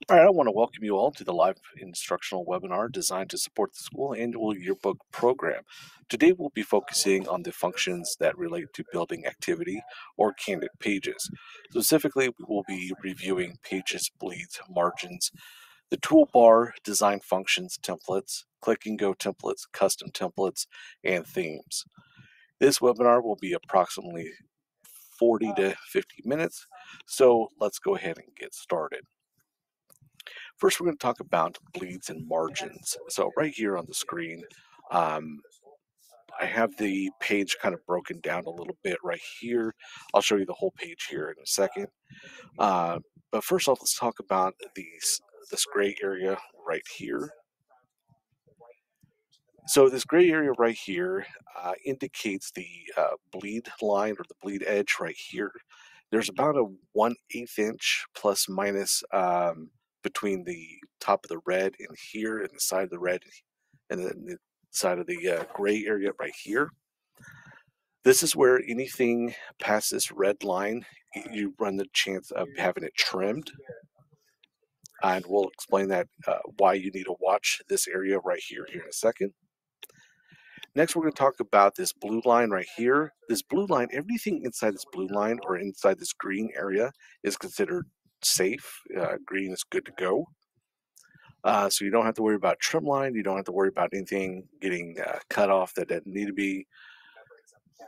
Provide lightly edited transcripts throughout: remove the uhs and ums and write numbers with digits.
All right, I want to welcome you all to the live instructional webinar designed to support the school annual yearbook program. Today, we'll be focusing on the functions that relate to building activity or candid pages. Specifically, we will be reviewing pages, bleeds, margins, the toolbar, design functions, templates, click and go templates, custom templates, and themes. This webinar will be approximately 40 to 50 minutes, so let's go ahead and get started. First, we're going to talk about bleeds and margins. So right here on the screen, um, I have the page kind of broken down a little bit right here. I'll show you the whole page here in a second. Uh, but first off, let's talk about this gray area right here. So this gray area right here indicates the bleed line or the bleed edge right here. There's about a 1/8 inch plus minus between the top of the red and here and the side of the red and then the side of the gray area right here. This is where anything past this red line, you run the chance of having it trimmed. And we'll explain that why you need to watch this area right here in a second. Next, we're going to talk about this blue line right here. This blue line, everything inside this blue line or inside this green area is considered safe. Green is good to go. So you don't have to worry about trim line. You don't have to worry about anything getting cut off that doesn't need to be.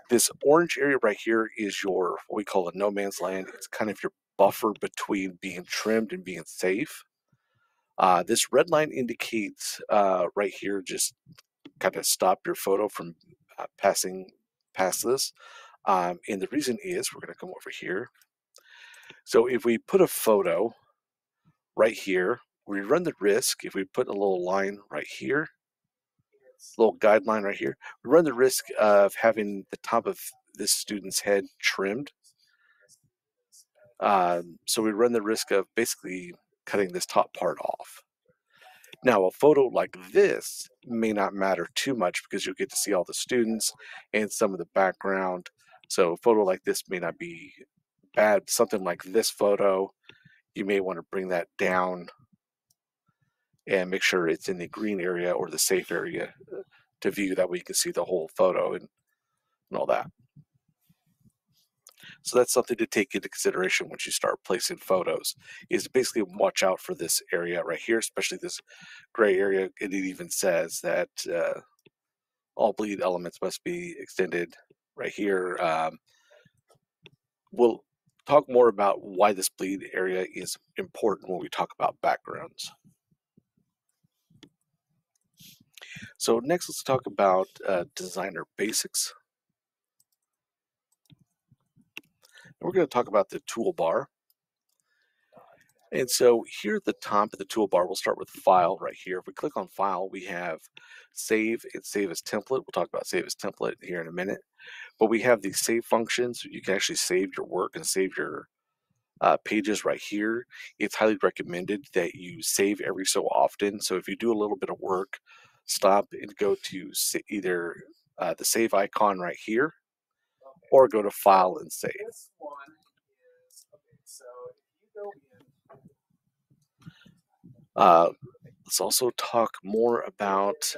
This orange area right here is your, what we call a no man's land. It's kind of your buffer between being trimmed and being safe. This red line indicates right here, just kind of stop your photo from passing past this. And the reason is, we're going to come over here. So if we put a photo right here, we run the risk, if we put a little line right here, little guideline right here, we run the risk of having the top of this student's head trimmed. So we run the risk of basically cutting this top part off. Now, a photo like this may not matter too much because you'll get to see all the students and some of the background. So a photo like this may not be bad. Something like this photo, you may want to bring that down and make sure it's in the green area or the safe area to view. That way you can see the whole photo and all that. So that's something to take into consideration once you start placing photos, is basically watch out for this area right here, especially this gray area. And it even says that all bleed elements must be extended right here. We'll talk more about why this bleed area is important when we talk about backgrounds. So next, let's talk about designer basics. We're going to talk about the toolbar. And so here at the top of the toolbar, we'll start with File right here. If we click on File, we have Save and Save as Template. We'll talk about Save as Template here in a minute. But we have these save functions. You can actually save your work and save your pages right here. It's highly recommended that you save every so often. So if you do a little bit of work, stop and go to either the Save icon right here, or go to File and Save. Let's also talk more about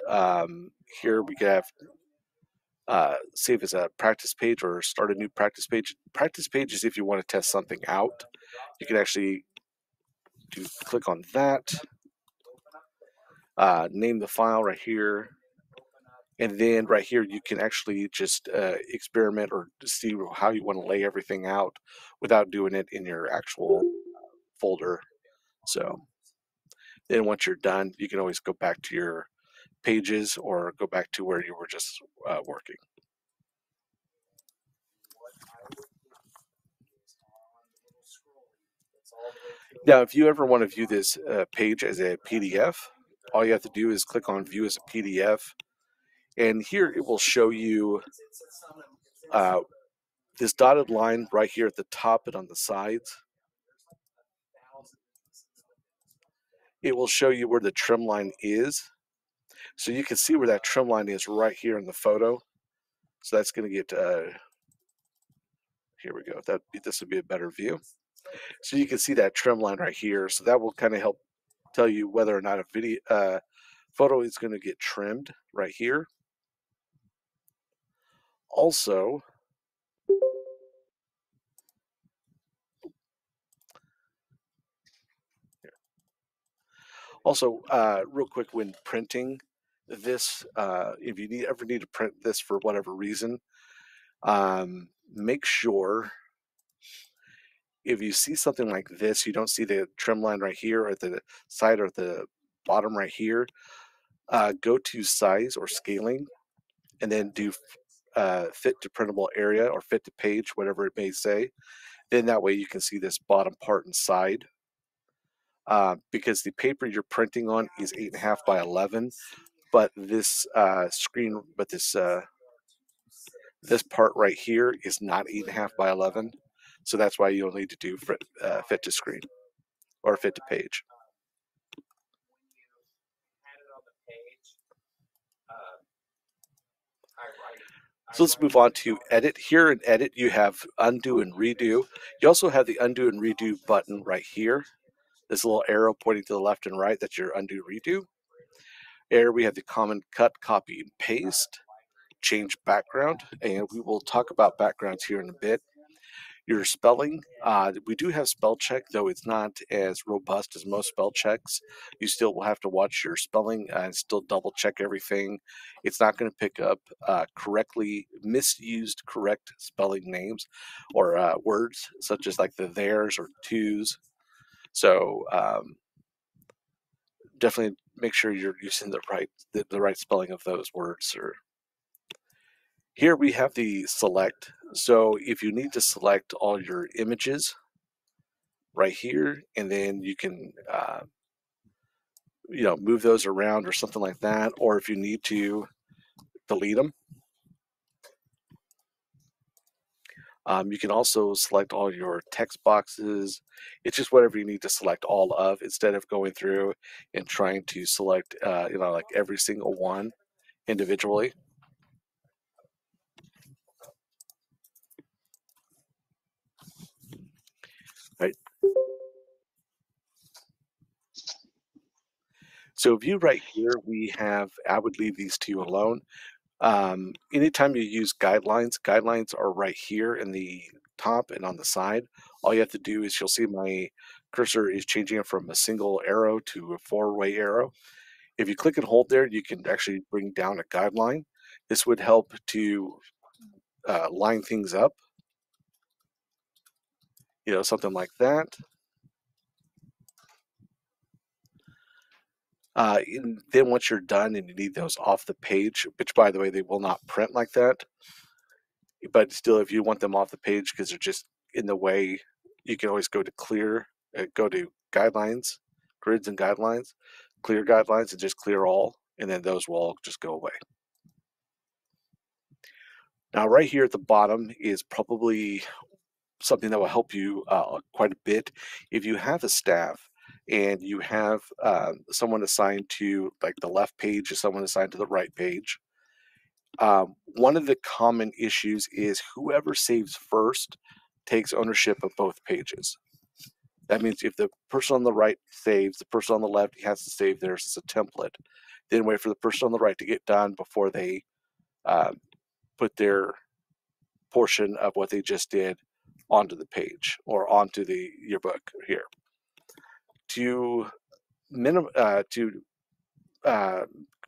here we have save as a practice page or start a new practice page. Practice page is if you want to test something out. You can actually click on that, name the file right here, and then right here you can actually just experiment or see how you want to lay everything out without doing it in your actual folder. So then once you're done, you can always go back to your pages or go back to where you were just working. Now, if you ever want to view this page as a PDF, all you have to do is click on View as a PDF, and here it will show you this dotted line right here at the top and on the sides. It will show you where the trim line is. So you can see where that trim line is right here in the photo. So that's going to get, here we go. This would be a better view. So you can see that trim line right here. So that will kind of help tell you whether or not a video photo is going to get trimmed right here. Also, real quick, when printing this, if you ever need to print this for whatever reason, make sure if you see something like this, you don't see the trim line right here or at the side or at the bottom right here, go to size or scaling and then do fit to printable area or fit to page, whatever it may say. Then that way you can see this bottom part inside. Because the paper you're printing on is 8.5 by 11, but this this part right here is not 8.5 by 11, so that's why you'll need to do fit to screen or fit to page. So let's move on to edit. Here in edit, you have undo and redo. You also have the undo and redo button right here. This little arrow pointing to the left and right, that's your undo redo. Here we have the common cut, copy, and paste, change background, and we will talk about backgrounds here in a bit. Your spelling, we do have spell check, though it's not as robust as most spell checks. You still will have to watch your spelling and still double check everything. It's not going to pick up misused correct spelling names or words, such as like the theirs or twos. So definitely make sure you're using the right spelling of those words. Or here we have the select. So if you need to select all your images right here, and then you can move those around or something like that, or if you need to delete them. You can also select all your text boxes. It's just whatever you need to select all of, instead of going through and trying to select like every single one individually. Right. So view right here, I would leave these two alone. Anytime you use guidelines are right here in the top and on the side. All you have to do is, you'll see my cursor is changing it from a single arrow to a four-way arrow. If you click and hold there, you can actually bring down a guideline. This would help to line things up, something like that. And then once you're done and you need those off the page, which by the way, they will not print like that, but still, if you want them off the page because they're just in the way, you can always go to go to guidelines, grids and guidelines, clear guidelines, and just clear all, and then those will all just go away. Now, right here at the bottom is probably something that will help you quite a bit. If you have a staff and you have someone assigned to like the left page or someone assigned to the right page, one of the common issues is whoever saves first takes ownership of both pages. That means if the person on the right saves, the person on the left has to save theirs as a template. Then wait for the person on the right to get done before they put their portion of what they just did onto the page or onto your book here. To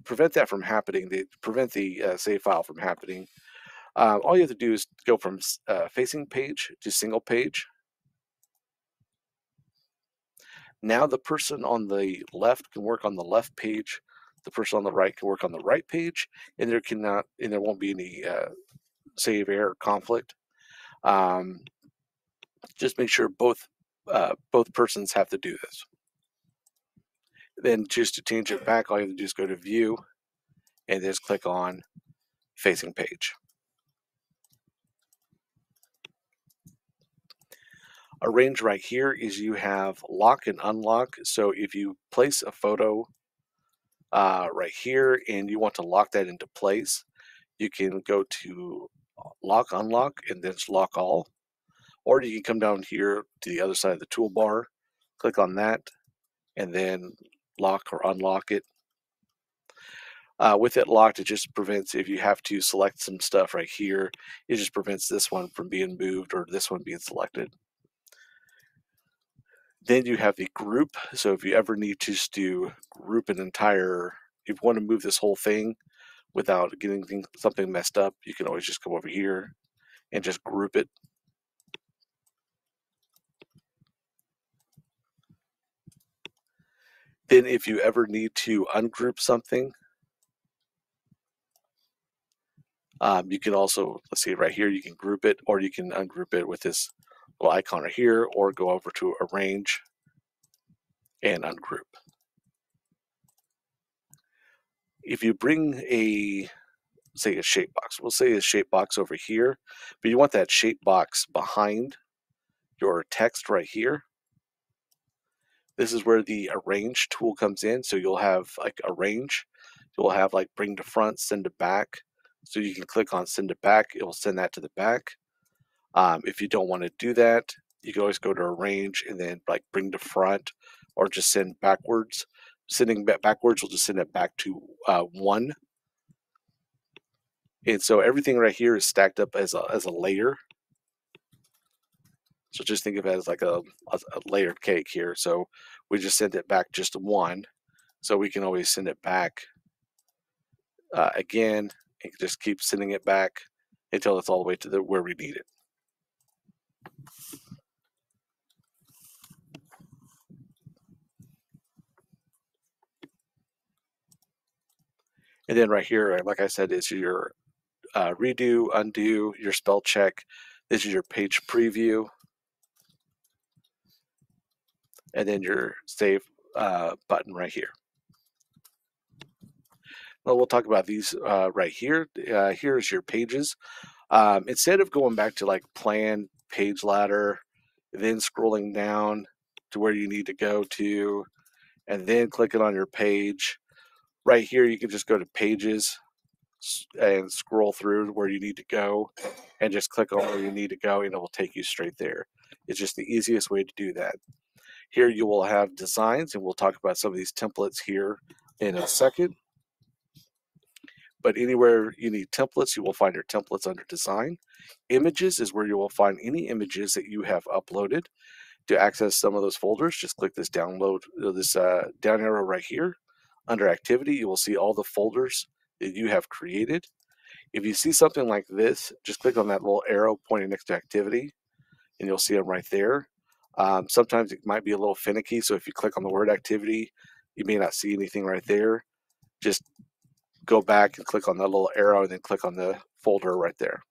prevent that from happening, prevent the save file from happening, all you have to do is go from facing page to single page. Now the person on the left can work on the left page, the person on the right can work on the right page, and there won't be any save error conflict. Just make sure both persons have to do this. Then just to change it back, all you have to do is go to View and just click on Facing Page. Arrange right here is you have lock and unlock. So if you place a photo right here and you want to lock that into place, you can go to lock, unlock, and then lock all. Or you can come down here to the other side of the toolbar, click on that, and then lock or unlock it. With it locked, it just prevents, if you have to select some stuff right here, it just prevents this one from being moved or this one being selected. Then you have the group. So if you ever need to just do group an entire, if you want to move this whole thing without getting something messed up, you can always just come over here and just group it. Then if you ever need to ungroup something, you can also, let's see right here, you can group it, or you can ungroup it with this little icon right here, or go over to arrange and ungroup. If you bring a, say a shape box, we'll say a shape box over here, but you want that shape box behind your text right here. This is where the arrange tool comes in. So you'll have like arrange, you'll have like bring to front, send to back. So you can click on send to back, it will send that to the back. If you don't want to do that, you can always go to arrange and then like bring to front or just send backwards. Sending backwards will just send it back to 1. And so everything right here is stacked up as a layer. So just think of it as like a layered cake here. So we just send it back just 1. So we can always send it back again and just keep sending it back until it's all the way to where we need it. And then right here, like I said, is your redo, undo, your spell check. This is your page preview. And then your save button right here. Well, we'll talk about these right here. Here's your pages. Instead of going back to like plan, page ladder, then scrolling down to where you need to go to, and then clicking on your page, right here you can just go to pages and scroll through where you need to go and just click on where you need to go and it will take you straight there. It's just the easiest way to do that. Here you will have designs, and we'll talk about some of these templates here in a second. But anywhere you need templates, you will find your templates under design. Images is where you will find any images that you have uploaded. To access some of those folders, just click this download, this down arrow right here. Under activity, you will see all the folders that you have created. If you see something like this, just click on that little arrow pointing next to activity, and you'll see them right there. Sometimes it might be a little finicky, so if you click on the word activity, you may not see anything right there. Just go back and click on that little arrow and then click on the folder right there.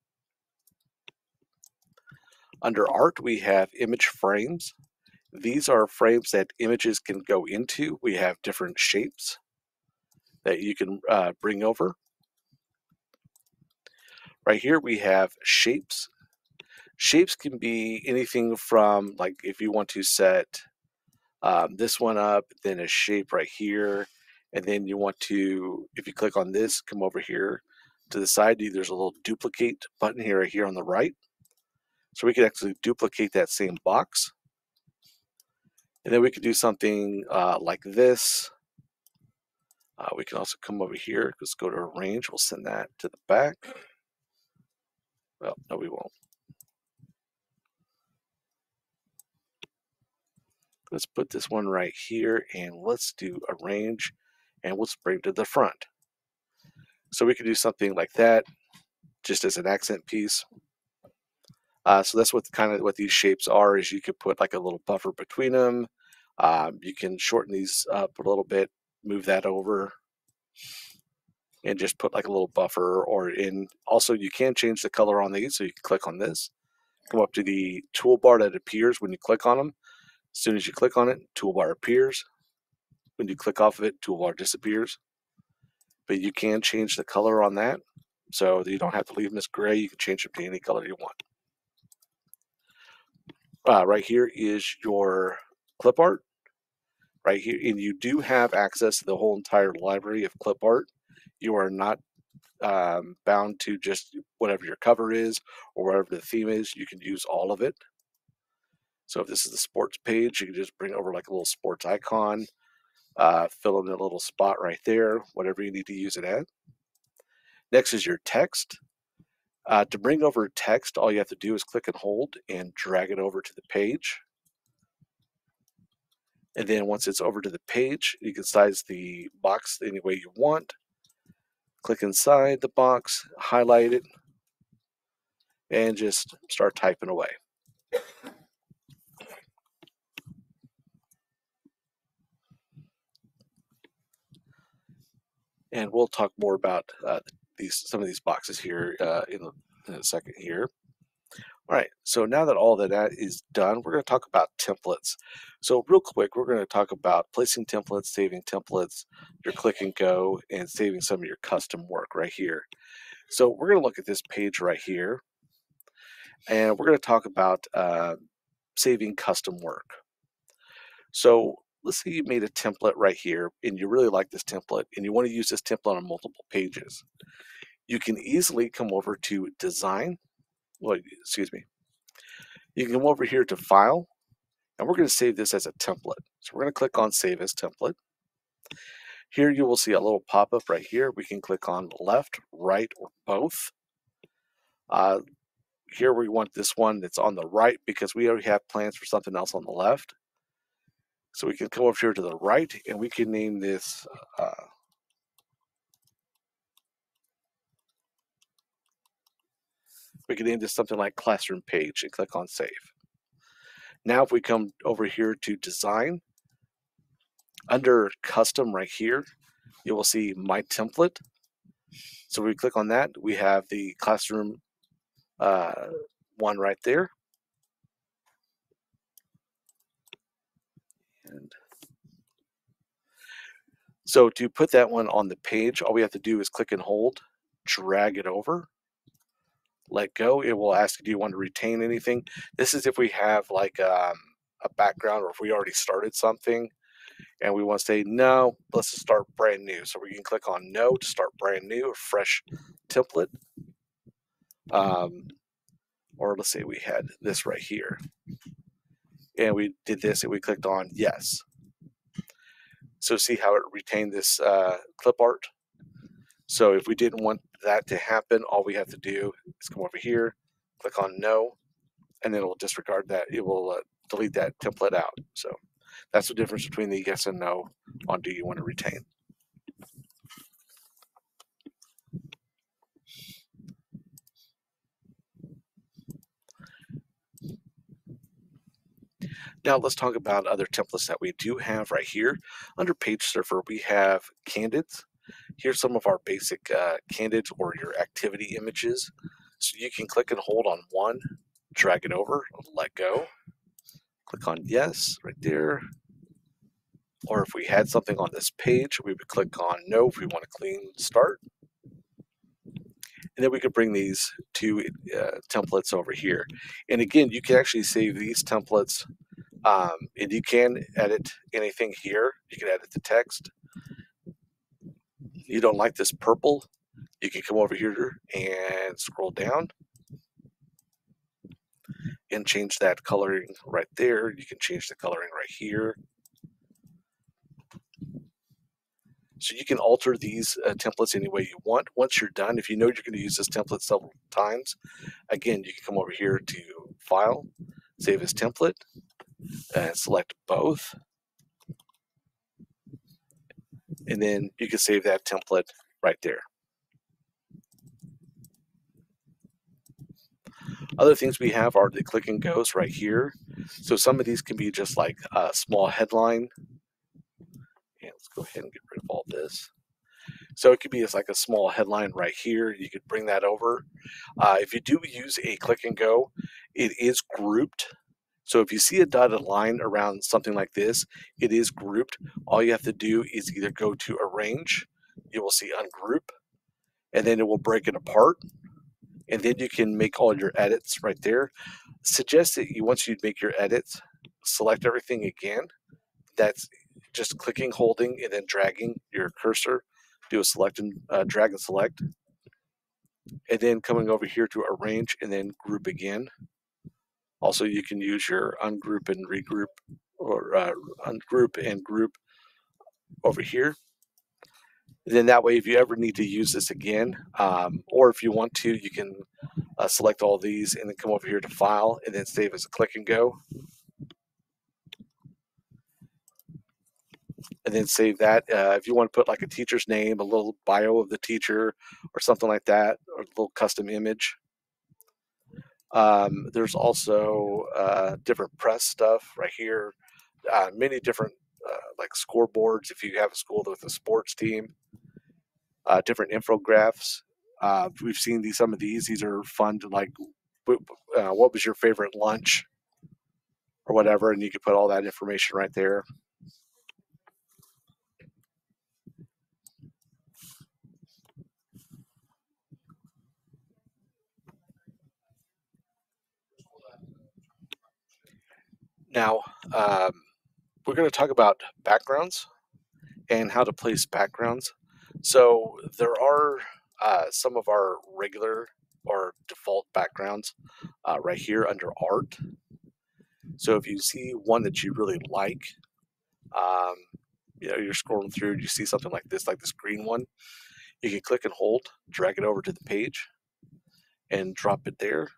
Under art, we have image frames. These are frames that images can go into. We have different shapes that you can bring over. Right here we have shapes. Shapes can be anything from, like, if you want to set this one up, then a shape right here, and then you want to, if you click on this, come over here to the side, there's a little duplicate button here, right here on the right. So we can actually duplicate that same box. And then we could do something like this. We can also come over here, let's go to arrange, we'll send that to the back. Well, no, we won't. Let's put this one right here and let's do arrange and let's bring to the front. So we could do something like that, just as an accent piece. So that's what what these shapes are, is you could put like a little buffer between them. You can shorten these up a little bit, move that over, and just put like a little buffer, or in, also you can change the color on these. So you can click on this, come up to the toolbar that appears when you click on them. As soon as you click on it, toolbar appears. When you click off of it, toolbar disappears. But you can change the color on that, so that you don't have to leave them as gray. You can change them to any color you want. Right here is your clip art. Right here, and you do have access to the whole entire library of clip art. You are not bound to just whatever your cover is or whatever the theme is. You can use all of it. So if this is the sports page, you can just bring over like a little sports icon, fill in a little spot right there, whatever you need to use it at. Next is your text. To bring over text, all you have to do is click and hold and drag it over to the page. And then once it's over to the page, you can size the box any way you want. Click inside the box, highlight it, and just start typing away. And we'll talk more about some of these boxes here in a second here. All right, so now that all of that is done, we're going to talk about templates. So real quick, we're going to talk about placing templates, saving templates, your click and go, and saving some of your custom work right here. So we're going to look at this page right here, and we're going to talk about saving custom work. So let's say you made a template right here, and you really like this template, and you want to use this template on multiple pages. You can easily come over to Design. Well, excuse me. You can come over here to File, and we're going to save this as a template. So we're going to click on Save as Template. Here you will see a little pop-up right here. We can click on left, right, or both. Here we want this one that's on the right because we already have plans for something else on the left. So we can come over here to the right, and we can name this something like Classroom Page and click on Save. Now if we come over here to Design, under Custom right here, you will see My Template. So we click on that, we have the Classroom one right there. And so to put that one on the page, all we have to do is click and hold, drag it over, let go. It will ask, do you want to retain anything? This is if we have like a background or if we already started something and we want to say, no, let's just start brand new. So we can click on no to start brand new, a fresh template. Or let's say we had this right here and we did this and we clicked on yes. So see how it retained this clip art? So if we didn't want that to happen, all we have to do is come over here, click on no, and then it will disregard that. It will delete that template out. So that's the difference between the yes and no on do you want to retain. Now let's talk about other templates that we do have right here. Under Page Surfer, we have candids. Here's some of our basic candids or your activity images. So you can click and hold on one, drag it over, let go. Click on yes right there. Or if we had something on this page, we would click on no if we want a clean start. And then we could bring these two templates over here. And again, you can actually save these templates and you can edit anything here. You can edit the text. You don't like this purple, you can come over here and scroll down and change that coloring right there. You can change the coloring right here. So you can alter these templates any way you want. Once you're done, if you know you're going to use this template several times, again, you can come over here to File, Save as Template, and select both. And then you can save that template right there. Other things we have are the click and goes right here. So some of these can be just like a small headline. And let's go ahead and get rid of all this. So it could be like a small headline right here. You could bring that over. If you do use a click and go, it is grouped. So if you see a dotted line around something like this, it is grouped. All you have to do is either go to Arrange, you will see Ungroup, and then it will break it apart. And then you can make all your edits right there. Suggest that once you make your edits, select everything again. That's just clicking, holding, and then dragging your cursor. Do a select and drag and select. And then coming over here to Arrange and then Group again. Also, you can use your ungroup and regroup, or ungroup and group over here. And then that way, if you ever need to use this again, or if you want to, you can select all these and then come over here to File and then save as a click and go. And then save that. If you want to put like a teacher's name, a little bio of the teacher, or something like that, or a little custom image. There's also different press stuff right here. Many different like scoreboards if you have a school with a sports team. Different infographics. We've seen some of these. These are fun to like. What was your favorite lunch, or whatever, and you can put all that information right there. Now, we're going to talk about backgrounds and how to place backgrounds. So there are some of our regular or default backgrounds right here under art. So if you see one that you really like, um, you're scrolling through and you see something like this green one, you can click and hold, drag it over to the page, and drop it there.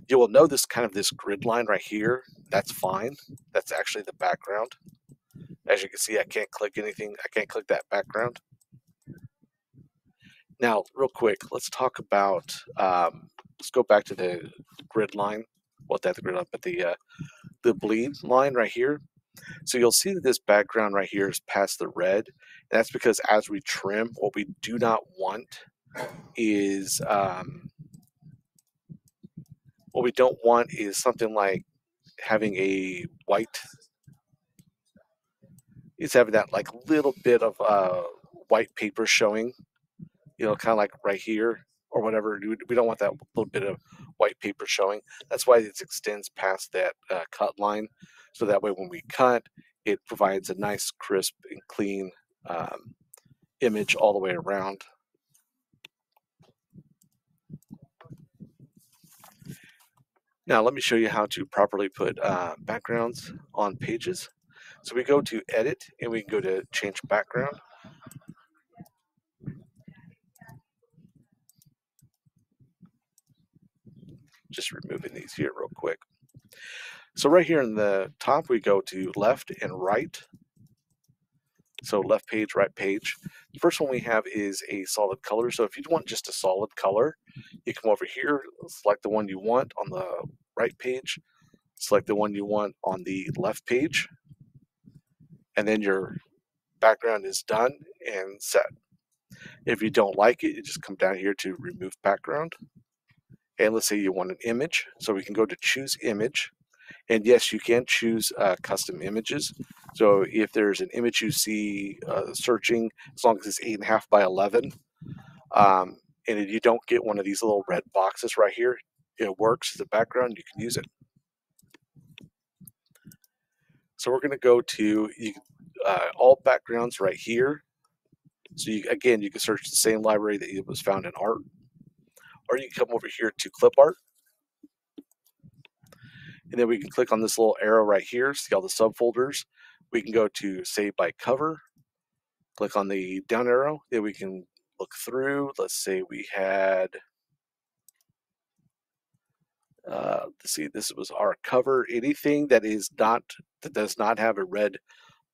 You will notice kind of this grid line right here. That's fine. That's actually the background. As you can see, I can't click anything. I can't click that background. Now, real quick, let's talk about, let's go back to the grid line. Well, that's the grid line, but the bleed line right here. So you'll see that this background right here is past the red. And that's because as we trim, what we do not want is, what we don't want is something like having a white, it's having that like little bit of white paper showing, kind of like right here or whatever. We don't want that little bit of white paper showing. That's why it extends past that cut line. So that way when we cut, it provides a nice, crisp, and clean image all the way around. Now let me show you how to properly put backgrounds on pages. So we go to Edit and we can go to Change Background. Just removing these here real quick. So right here in the top, we go to left and right. So left page, right page. The first one we have is a solid color. So if you want just a solid color, you come over here, select the one you want on the right page, select the one you want on the left page, and then your background is done and set. If you don't like it, you just come down here to remove background. And let's say you want an image. So we can go to choose image. And yes, you can choose custom images. So if there's an image you see searching, as long as it's 8.5 by 11, and if you don't get one of these little red boxes right here, it works as a background, you can use it. So we're going to go to all backgrounds right here. So again, you can search the same library that was found in art, or you can come over here to clip art. And then we can click on this little arrow right here, see all the subfolders. We can go to Save by Cover, click on the down arrow, then we can look through. Let's say we had, let's see, this was our cover. Anything that does not have a red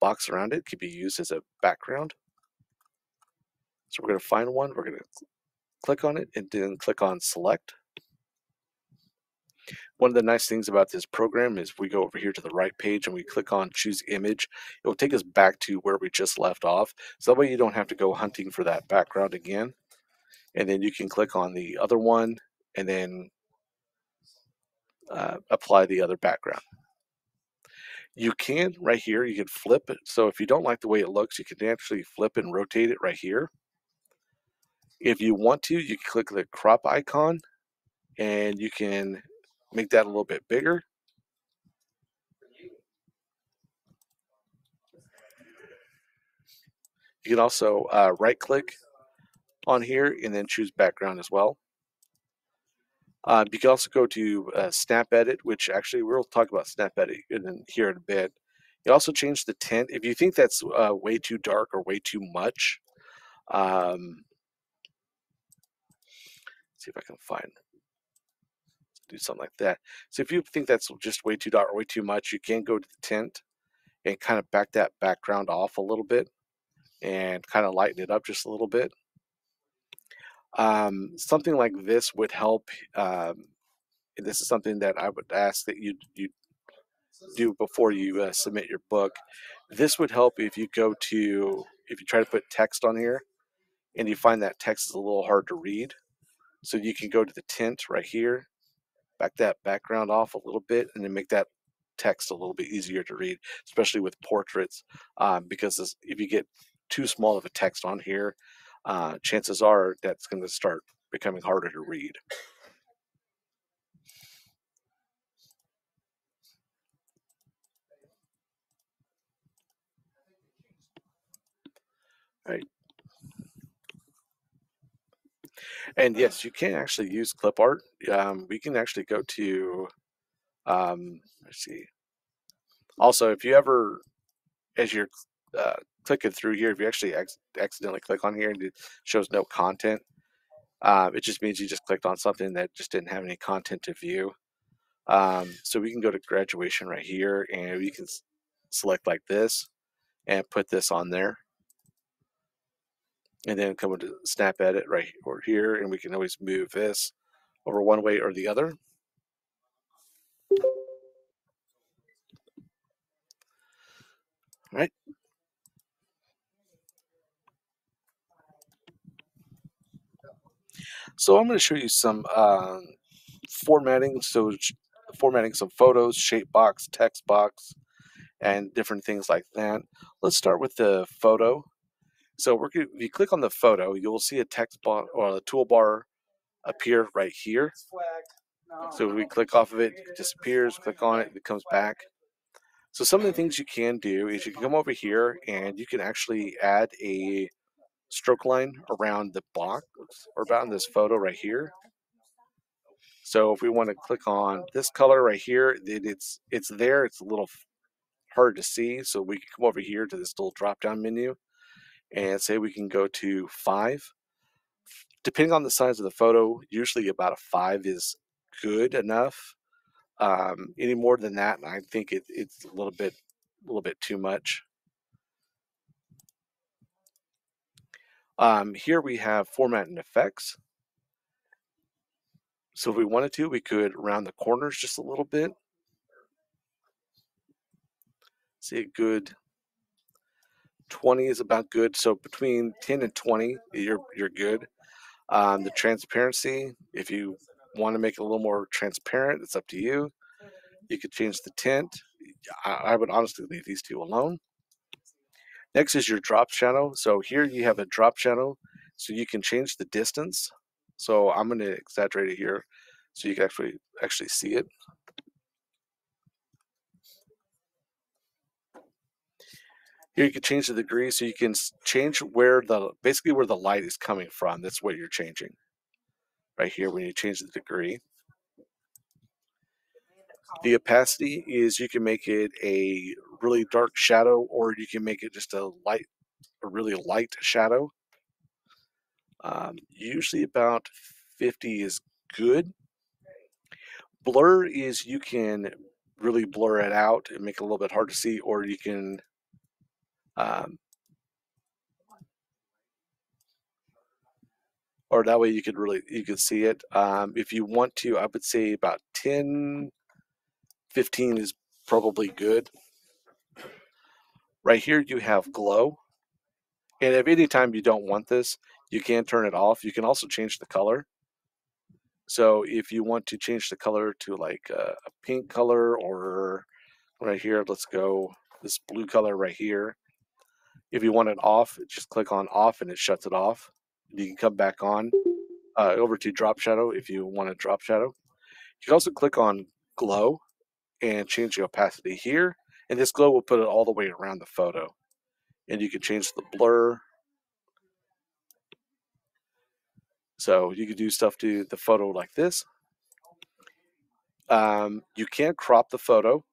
box around it could be used as a background. So we're going to find one, we're going to click on it and then click on Select. One of the nice things about this program is we go over here to the right page and we click on choose image. It will take us back to where we just left off. So that way you don't have to go hunting for that background again. And then you can click on the other one and then apply the other background. You can right here, you can flip it. So if you don't like the way it looks, you can actually flip and rotate it right here. If you want to, you can click the crop icon and you can make that a little bit bigger. You can also right click on here and then choose background as well. You can also go to Snap Edit, which actually we'll talk about Snap Edit here in a bit. You also change the tint. If you think that's way too dark or way too much, um, see if I can do something like that. So if you think that's just way too dark or way too much, you can go to the tint and kind of back that background off a little bit and kind of lighten it up just a little bit. Something like this would help. This is something that I would ask that you do before you submit your book. This would help if you try to put text on here and you find that text is a little hard to read. So you can go to the tint right here, back that background off a little bit, and then make that text a little bit easier to read, especially with portraits, because if you get too small of a text on here, chances are that's going to start becoming harder to read. Right. And yes, you can actually use clip art. We can actually go to, let's see. Also, if you ever, as you're uh, clicking through here, if you actually accidentally click on here and it shows no content, it just means you just clicked on something that just didn't have any content to view. So we can go to graduation right here and we can select like this and put this on there. And then come into snap edit right over here and we can always move this over one way or the other. All right. So I'm going to show you some formatting. So formatting some photos, shape box, text box, and different things like that. Let's start with the photo. So if you click on the photo, you'll see a text box or a toolbar appear right here. So if we click off of it, it disappears, click on it, it comes back. So some of the things you can do is you can come over here and you can actually add a stroke line around the box or around this photo right here. So if we want to click on this color right here, it's there. It's a little hard to see. So we can come over here to this little drop down menu and say we can go to 5. Depending on the size of the photo, usually about a 5 is good enough. Any more than that, I think it's a little bit too much. Here we have format and effects. So if we wanted to, we could round the corners just a little bit. See a good 20 is about good. So between 10 and 20, you're good. The transparency, if you want to make it a little more transparent, it's up to you. You could change the tint. I would honestly leave these two alone. Next is your drop shadow. So here you have a drop shadow, so you can change the distance. So I'm going to exaggerate it here, so you can actually see it. Here you can change the degree, so you can change basically where the light is coming from. That's what you're changing right here when you change the degree. The opacity is you can make it a really dark shadow, or you can make it just a really light shadow. Usually about 50 is good. Blur is you can really blur it out and make it a little bit hard to see, or you can or that way you could see it. If you want to, I would say about 10, 15 is probably good. Right here you have glow. And if any time you don't want this, you can turn it off. You can also change the color. So if you want to change the color to like a pink color, or right here, let's go this blue color right here. If you want it off, just click on off and it shuts it off. You can come back on over to drop shadow if you want a drop shadow. You can also click on glow and change the opacity here. And this glow will put it all the way around the photo. And you can change the blur. So you can do stuff to the photo like this. You can crop the photo.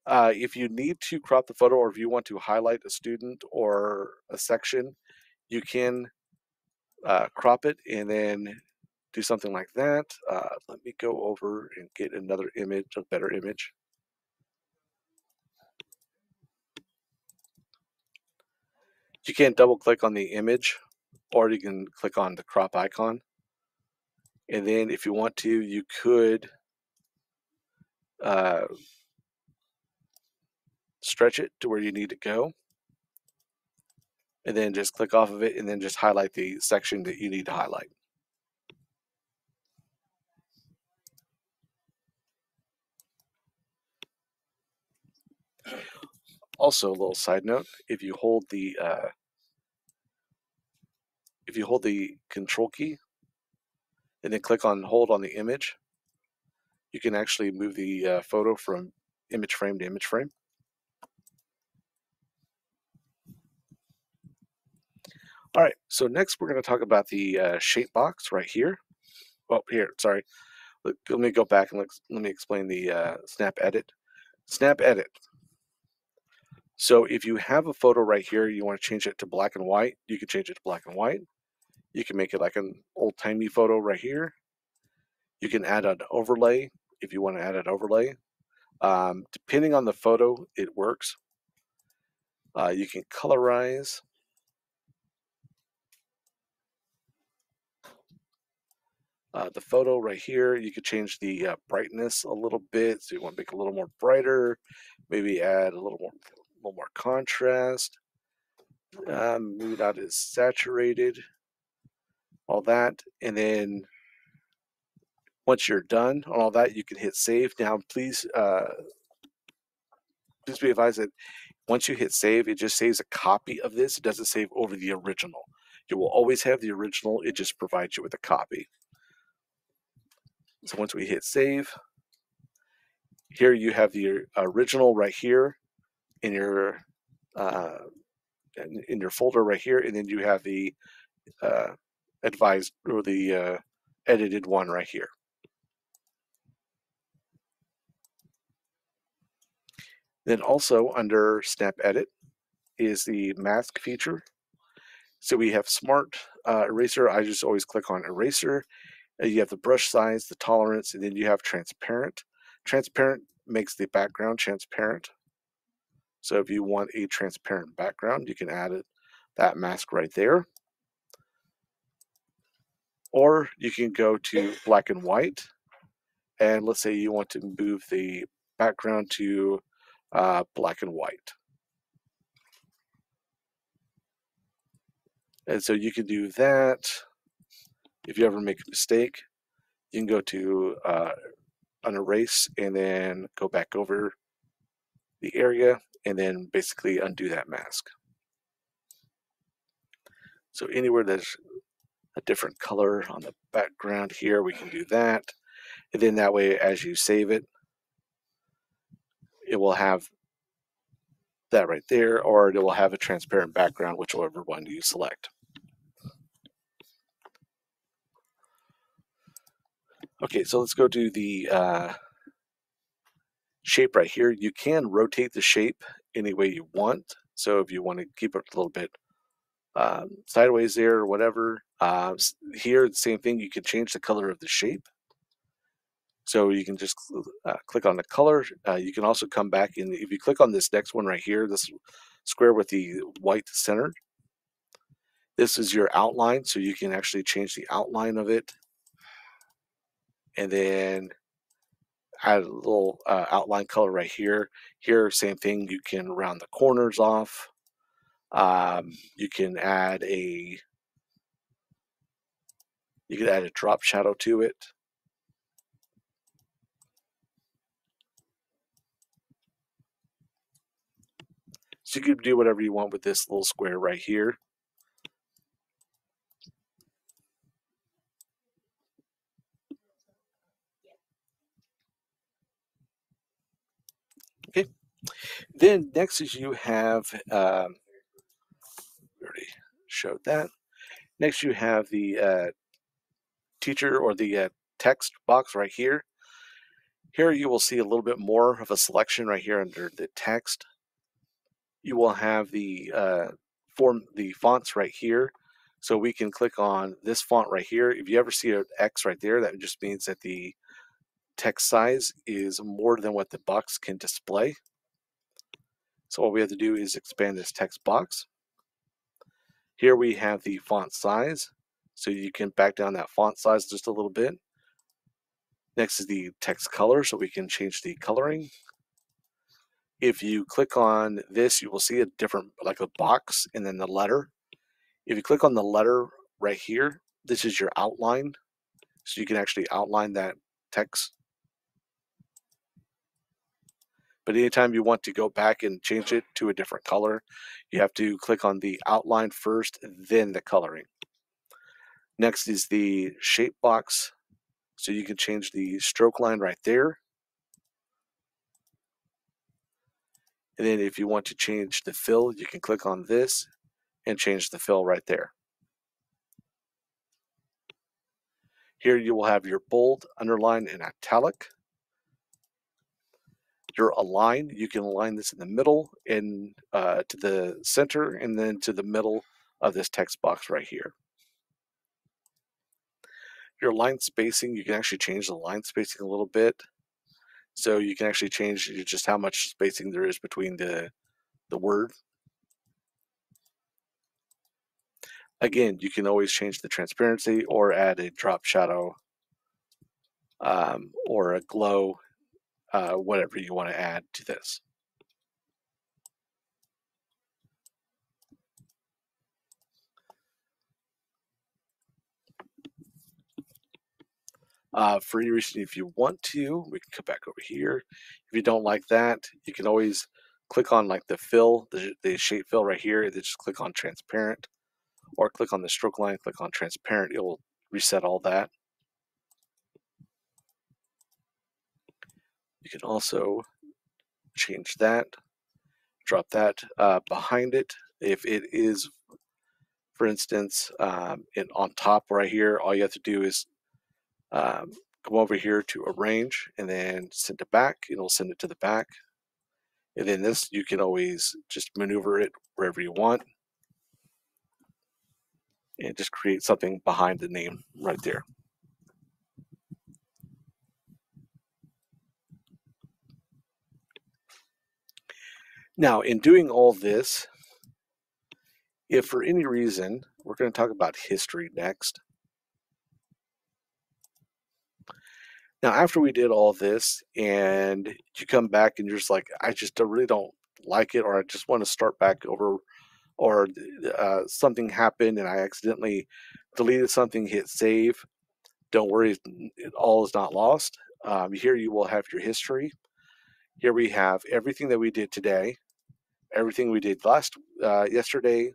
If you need to crop the photo or if you want to highlight a student or a section, you can crop it and then do something like that. Let me go over and get another image, a better image. You can double click on the image or you can click on the crop icon. And then if you want to, you could uh, stretch it to where you need to go. And then just click off of it and then just highlight the section that you need to highlight. Also, a little side note: if you hold the control key and then click on hold on the image, you can actually move the photo from image frame to image frame. All right, so next we're going to talk about the shape box right here. Oh, here, sorry. Let me go back and let me explain the snap edit. Snap edit. So if you have a photo right here, you want to change it to black and white, you can change it to black and white. You can make it like an old-timey photo right here. You can add an overlay if you want to add an overlay. Depending on the photo, it works. You can colorize. The photo right here, you could change the brightness a little bit. So you want to make it a little more brighter, maybe add a little more contrast. Maybe not as saturated, all that. And then once you're done on all that, you can hit save. Now, please be advised that once you hit save, it just saves a copy of this. It doesn't save over the original. You will always have the original. It just provides you with a copy. So once we hit save, here you have the original right here in your uh, folder right here, and then you have the advised or the edited one right here. Then also under Snap Edit is the mask feature. So we have Smart Eraser. I just always click on Eraser. You have the brush size, the tolerance, and then you have Transparent. Transparent makes the background transparent. So if you want a transparent background, you can add that mask right there. Or you can go to black and white. And let's say you want to move the background to black and white. And so you can do that. If you ever make a mistake, you can go to an erase and then go back over the area and then basically undo that mask. So anywhere there's a different color on the background here, we can do that. And then that way, as you save it, it will have that right there, or it will have a transparent background, whichever one you select. Okay, so let's go to the shape right here. You can rotate the shape any way you want. So if you want to keep it a little bit sideways there or whatever, here, the same thing, you can change the color of the shape. So you can just click on the color. You can also come back and if you click on this next one right here, this square with the white center, this is your outline. So you can actually change the outline of it. And then add a little outline color right here. Here, same thing, you can round the corners off. You can add a drop shadow to it. So you can do whatever you want with this little square right here. Okay. Then next is you have, we already showed that. Next you have the teacher or the text box right here. Here you will see a little bit more of a selection right here under the text. You will have the fonts right here. So we can click on this font right here. If you ever see an X right there, that just means that the text size is more than what the box can display. So all we have to do is expand this text box. Here we have the font size. So you can back down that font size just a little bit. Next is the text color, so we can change the coloring. If you click on this, you will see a different, like a box and then the letter. If you click on the letter right here, this is your outline. So you can actually outline that text. But anytime you want to go back and change it to a different color, you have to click on the outline first, then the coloring. Next is the shape box. So you can change the stroke line right there. And then if you want to change the fill, you can click on this and change the fill right there. Here you will have your bold, underline, and italic. Your align, you can align this in the middle and to the center and then to the middle of this text box right here. Your line spacing, you can actually change the line spacing a little bit. So you can actually change just how much spacing there is between the word. Again, you can always change the transparency or add a drop shadow or a glow, whatever you want to add to this. For any reason, if you want to, we can come back over here. If you don't like that, you can always click on like the fill, the shape fill right here, and then just click on transparent, or click on the stroke line, click on transparent. It will reset all that. You can also change that, drop that behind it. If it is, for instance, on top right here, all you have to do is come over here to arrange and then send it back. It'll send it to the back. And then this, you can always just maneuver it wherever you want and just create something behind the name right there. Now, in doing all this, if for any reason, we're going to talk about history next. Now, after we did all this and you come back and you're just like, I just really don't like it, or I just want to start back over, or something happened and I accidentally deleted something, hit save, don't worry, all is not lost. Here you will have your history. Here we have everything that we did today, everything we did yesterday,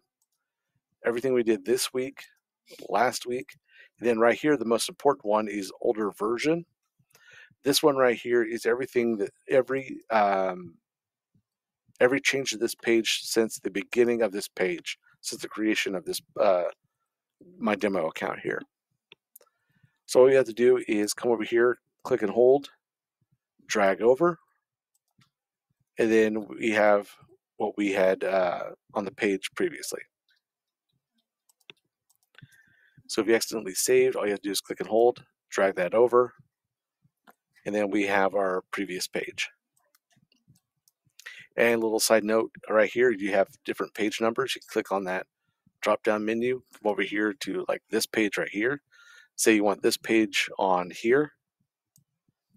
everything we did this week, last week. And then right here, the most important one is older version. This one right here is everything that every change to this page since the beginning of this page, since the creation of this my demo account here. So all you have to do is come over here, click and hold, drag over, and then we have what we had on the page previously. So if you accidentally saved, all you have to do is click and hold, drag that over, and then we have our previous page. And a little side note right here, you have different page numbers. You can click on that drop down menu, come over here to like this page right here. Say you want this page on here,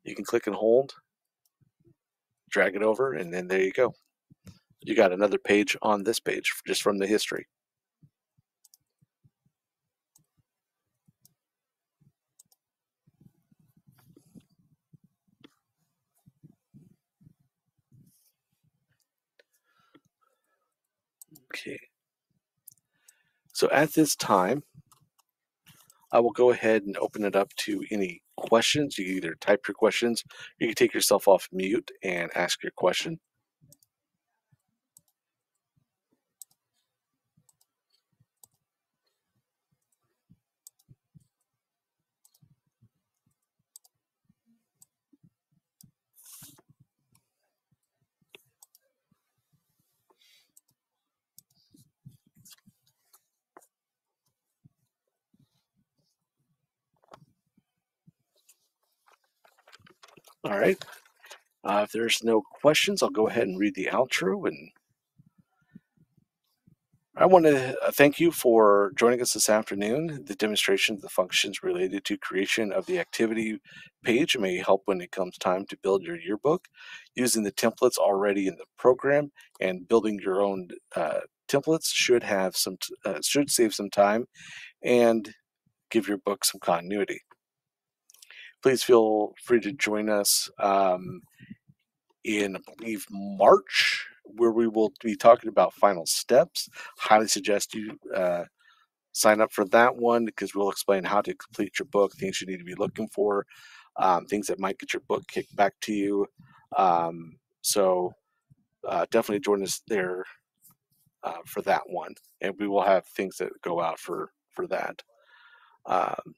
you can click and hold, drag it over, and then there you go. You got another page on this page just from the history. Okay. So at this time, I will go ahead and open it up to any questions. You can either type your questions, you can take yourself off mute and ask your question. All right. If there's no questions, I'll go ahead and read the outro. And I want to thank you for joining us this afternoon. The demonstration of the functions related to creation of the activity page may help when it comes time to build your yearbook. Using the templates already in the program and building your own templates should save some time and give your book some continuity. Please feel free to join us in, I believe, March, where we will be talking about final steps. Highly suggest you sign up for that one because we'll explain how to complete your book, things you need to be looking for, things that might get your book kicked back to you. So definitely join us there for that one, and we will have things that go out for that. Um,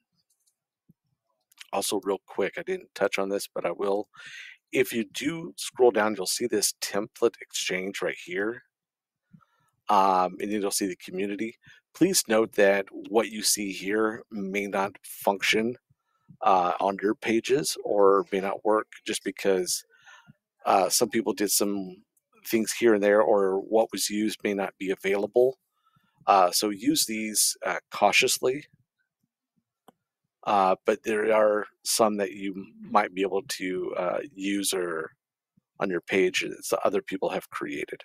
Also, real quick, I didn't touch on this, but I will. If you do scroll down, you'll see this template exchange right here, and then you'll see the community. Please note that what you see here may not function on your pages or may not work just because some people did some things here and there, or what was used may not be available. So use these cautiously, but there are some that you might be able to use or on your page that other people have created.